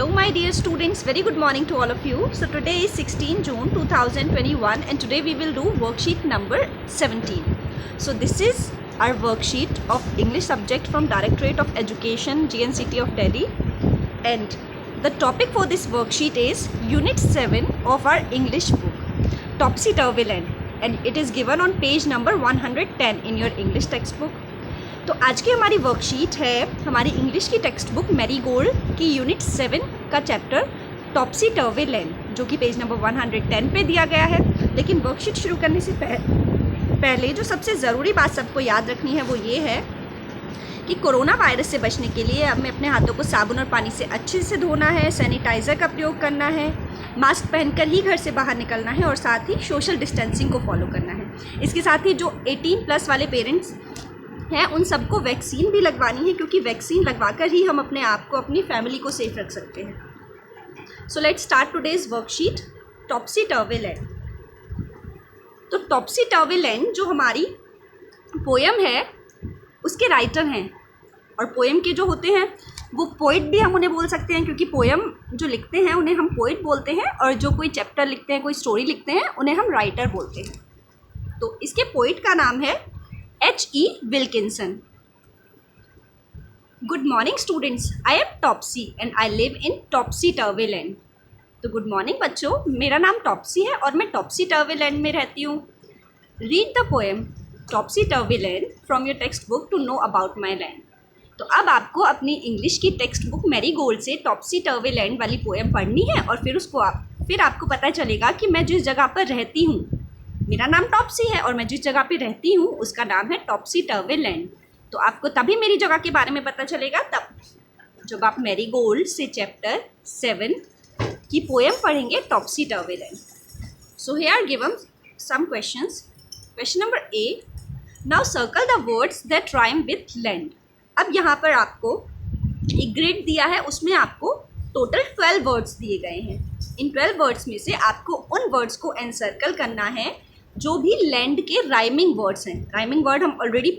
Hello my dear students, very good morning to all of you. So today is 16 June 2021 and today we will do worksheet number 17. So this is our worksheet of English subject from Directorate of Education, GNCT of Delhi, and the topic for this worksheet is Unit 7 of our English book, Topsy Turvy Land, and it is given on page number 110 in your English textbook. तो आज की हमारी worksheet है हमारी English की textbook marigold की unit 7 का chapter Topsy टर्वी land, जो कि पेज नंबर 110 पे दिया गया है। लेकिन वर्कशीट शुरू करने से पहले जो सबसे ज़रूरी बात सबको याद रखनी है वो ये है कि कोरोना वायरस से बचने के लिए हमें अपने हाथों को साबुन और पानी से अच्छे से धोना है, सैनिटाइज़र का प्रयोग करना है, मास्क पहनकर ही घर से बाहर निकलना है और साथ ही सोशल डिस्टेंसिंग को फॉलो करना है। इसके साथ ही जो 18+ वाले पेरेंट्स हैं उन सबको वैक्सीन भी लगवानी है, क्योंकि वैक्सीन लगवाकर ही हम अपने आप को, अपनी फैमिली को सेफ रख सकते हैं। So let's start today's worksheet Topsy टर्वी land. तो टॉप्सी टर्वी लैंड जो हमारी पोयम है उसके राइटर हैं, और पोयम के जो होते हैं वो पोइट भी हम उन्हें बोल सकते हैं, क्योंकि पोयम जो लिखते हैं उन्हें हम पोइट बोलते हैं, और जो कोई चैप्टर लिखते हैं, कोई स्टोरी लिखते हैं, उन्हें हम राइटर बोलते हैं। तो इसके पोइट का नाम है H.E. Wilkinson. Good morning students, I am Topsy and I live in Topsy Turvy Land. तो गुड मॉर्निंग बच्चों, मेरा नाम टॉप्सी है और मैं टॉप्सी टर्वी लैंड में रहती हूँ। Read the poem Topsy टर्वी land from your textbook to know about my land. तो अब आपको अपनी इंग्लिश की टेक्स्ट बुक मैरीगोल्ड से टॉप्सी टर्वी लैंड वाली पोएम पढ़नी है, और फिर आपको पता चलेगा कि मैं जिस जगह पर रहती हूँ, मेरा नाम टॉप्सी है और मैं जिस जगह पे रहती हूँ उसका नाम है टॉप्सी टर्वी लैंड। तो आपको तभी मेरी जगह के बारे में पता चलेगा तब जब आप मैरीगोल्ड से चैप्टर 7 की पोएम पढ़ेंगे topsy टर्वी land. So here given some questions. Question number A, now circle the words that rhyme with land. अब यहाँ पर आपको एक ग्रिड दिया है, उसमें आपको टोटल 12 वर्ड्स दिए गए हैं। इन 12 वर्ड्स में से आपको उन वर्ड्स को एनसर्कल करना है जो भी लैंड के राइमिंग वर्ड्स हैं। राइमिंग वर्ड हम ऑलरेडी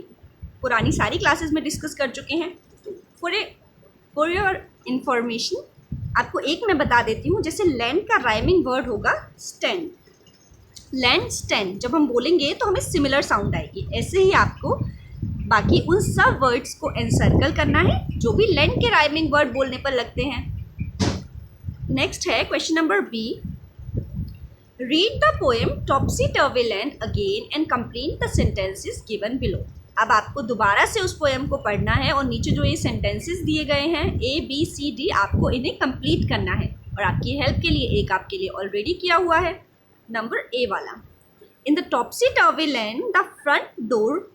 पुरानी सारी क्लासेस में डिस्कस कर चुके हैं। फॉर योर इंफॉर्मेशन आपको एक मैं बता देती हूँ। जैसे लैंड का राइमिंग वर्ड होगा स्टैंड, लैंड स्टैंड। जब हम बोलेंगे तो हमें सिमिलर साउंड आएगी। ऐसे ही आपको बाकी उन सब वर्ड्स को एनसर्कल करना है जो भी लैंड के राइमिंग वर्ड बोलने पर लगते हैं। नेक्स्ट है question number B, read the poem Topsy टर्वी land again and complete the sentences given below. अब आपको दोबारा से उस पोएम को पढ़ना है और नीचे जो ये सेंटेंसेस दिए गए हैं A, B, C, D, आपको इन्हें कंप्लीट करना है, और आपकी हेल्प के लिए एक आपके लिए ऑलरेडी किया हुआ है, नंबर A वाला। In the Topsy टर्वी land the front door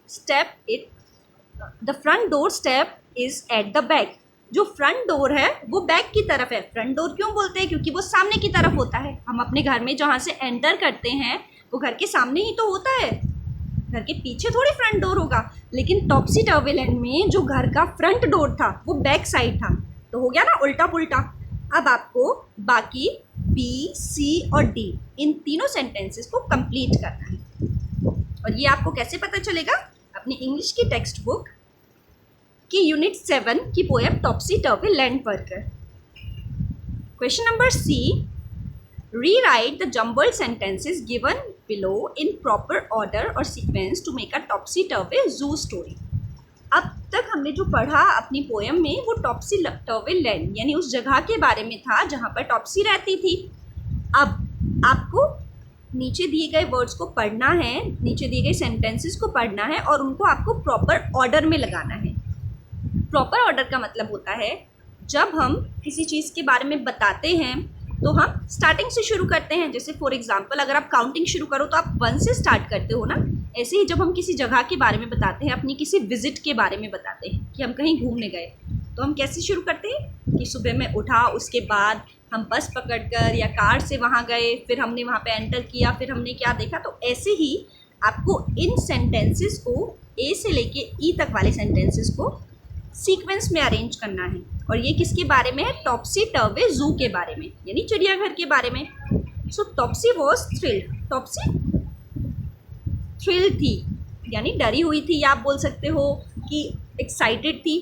step is at the back. जो फ्रंट डोर है वो बैक की तरफ है। फ्रंट डोर क्यों बोलते हैं? क्योंकि वो सामने की तरफ होता है। हम अपने घर में जहाँ से एंटर करते हैं वो घर के सामने ही तो होता है, घर के पीछे थोड़ी फ्रंट डोर होगा। लेकिन टॉप्सी टर्वी लैंड में जो घर का फ्रंट डोर था वो बैक साइड था, तो हो गया ना उल्टा पुल्टा। अब आपको बाकी B, C और D इन तीनों सेंटेंसेस को कंप्लीट करना है, और ये आपको कैसे पता चलेगा? अपनी इंग्लिश की टेक्स्ट बुक की यूनिट 7 की पोएम टॉप्सी टर्वी लैंड पढ़कर। Question number C, rewrite the jumbled sentences given below in proper order और sequence to make a Topsy Turvy zoo story. अब तक हमने जो पढ़ा अपनी पोएम में वो टॉप्सी टर्वी लैंड यानी उस जगह के बारे में था जहाँ पर टॉप्सी रहती थी। अब आपको नीचे दिए गए वर्ड्स को पढ़ना है, नीचे दिए गए सेंटेंसेस को पढ़ना है, और उनको आपको प्रॉपर ऑर्डर में लगाना है। प्रॉपर ऑर्डर का मतलब होता है जब हम किसी चीज़ के बारे में बताते हैं तो हम स्टार्टिंग से शुरू करते हैं। जैसे फॉर एग्जांपल अगर आप काउंटिंग शुरू करो तो आप 1 से स्टार्ट करते हो ना। ऐसे ही जब हम किसी जगह के बारे में बताते हैं, अपनी किसी विजिट के बारे में बताते हैं कि हम कहीं घूमने गए, तो हम कैसे शुरू करते हैं कि सुबह में उठा, उसके बाद हम बस पकड़कर या कार से वहाँ गए, फिर हमने वहाँ पे एंटर किया, फिर हमने क्या देखा। तो ऐसे ही आपको इन सेंटेंसेस को A से लेके E तक वाले सेंटेंसेस को सीक्वेंस में अरेंज करना है। और ये किसके बारे में है? टॉप्सी टर्वी जू के बारे में, यानी चिड़ियाघर के बारे में। So Topsy was thrilled. Topsy thrill थी यानी डरी हुई थी, या आप बोल सकते हो कि एक्साइटेड थी।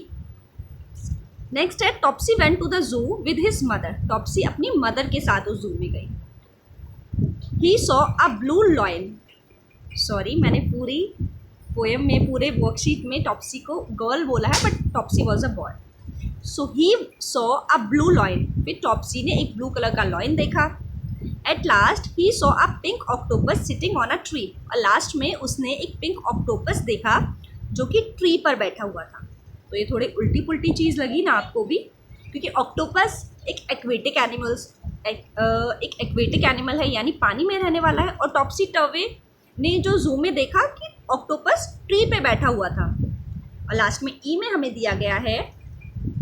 नेक्स्ट है Topsy went to the zoo with his mother. Topsy अपनी मदर के साथ उस जू में गई। He saw a blue lion. Sorry, मैंने पूरी पोएम में, पूरे वर्कशीट में टॉप्सी को गर्ल बोला है, but Topsy was a boy. So he saw a blue lion. फिर टॉप्सी ने एक ब्लू कलर का लॉयन देखा। At last he saw a pink octopus sitting on a tree. और लास्ट में उसने एक पिंक ऑक्टोपस देखा जो कि ट्री पर बैठा हुआ था। तो ये थोड़ी उल्टी पुल्टी चीज़ लगी ना आपको भी, क्योंकि ऑक्टोपस एक एक्वेटिक एनिमल है, यानी पानी में रहने वाला है। और टॉप्सी टर्वे ने जो जू में देखा कि ऑक्टोपस ट्री पे बैठा हुआ था। और लास्ट में ई में हमें दिया गया है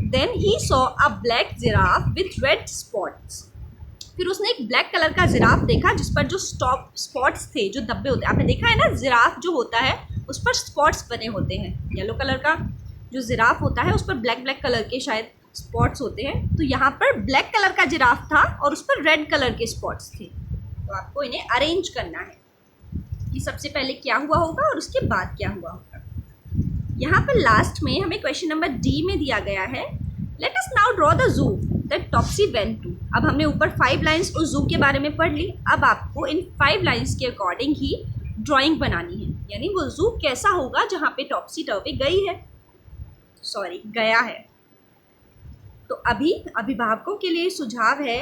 then he saw a black giraffe with red spots. फिर उसने एक ब्लैक कलर का जिराफ देखा जिस पर जो स्पॉट्स थे, जो धब्बे होते हैं, आपने देखा है ना, जिराफ जो होता है उस पर स्पॉट्स बने होते हैं। येलो कलर का जो जिराफ होता है उस पर ब्लैक कलर के शायद स्पॉट्स होते हैं। तो यहाँ पर ब्लैक कलर का जिराफ था और उस पर रेड कलर के स्पॉट्स थे। तो आपको इन्हें अरेंज करना है कि सबसे पहले क्या हुआ होगा और उसके बाद क्या हुआ होगा। यहाँ पर लास्ट में हमें क्वेश्चन नंबर डी में दिया गया है, let us now draw the zoo that Topsy went to. अब हमने ऊपर 5 लाइन्स उस जू के बारे में पढ़ ली। अब आपको इन 5 लाइन्स के अकॉर्डिंग ही ड्राइंग बनानी है, यानी वो जू कैसा होगा जहाँ पे टॉप्सी टर्वे गया है। तो अभी अभिभावकों के लिए सुझाव है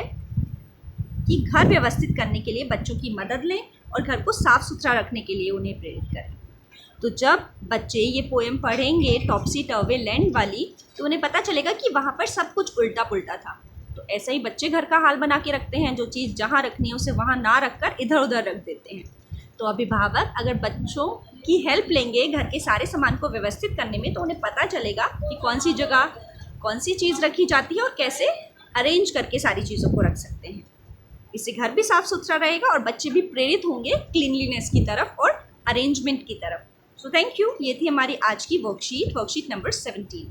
कि घर व्यवस्थित करने के लिए बच्चों की मदद लें और घर को साफ सुथरा रखने के लिए उन्हें प्रेरित करें। तो जब बच्चे ये पोएम पढ़ेंगे टॉप्सी टर्वे लैंड वाली, तो उन्हें पता चलेगा कि वहाँ पर सब कुछ उल्टा पुल्टा था। तो ऐसा ही बच्चे घर का हाल बना के रखते हैं, जो चीज़ जहाँ रखनी है उसे वहाँ ना रखकर इधर उधर रख देते हैं। तो अभिभावक अगर बच्चों की हेल्प लेंगे घर के सारे सामान को व्यवस्थित करने में, तो उन्हें पता चलेगा कि कौन सी जगह कौन सी चीज़ रखी जाती है और कैसे अरेंज करके सारी चीज़ों को रख सकते हैं। इससे घर भी साफ सुथरा रहेगा और बच्चे भी प्रेरित होंगे क्लीनलीनेस की तरफ और अरेंजमेंट की तरफ। So thank you. ये थी हमारी आज की वर्कशीट नंबर 17।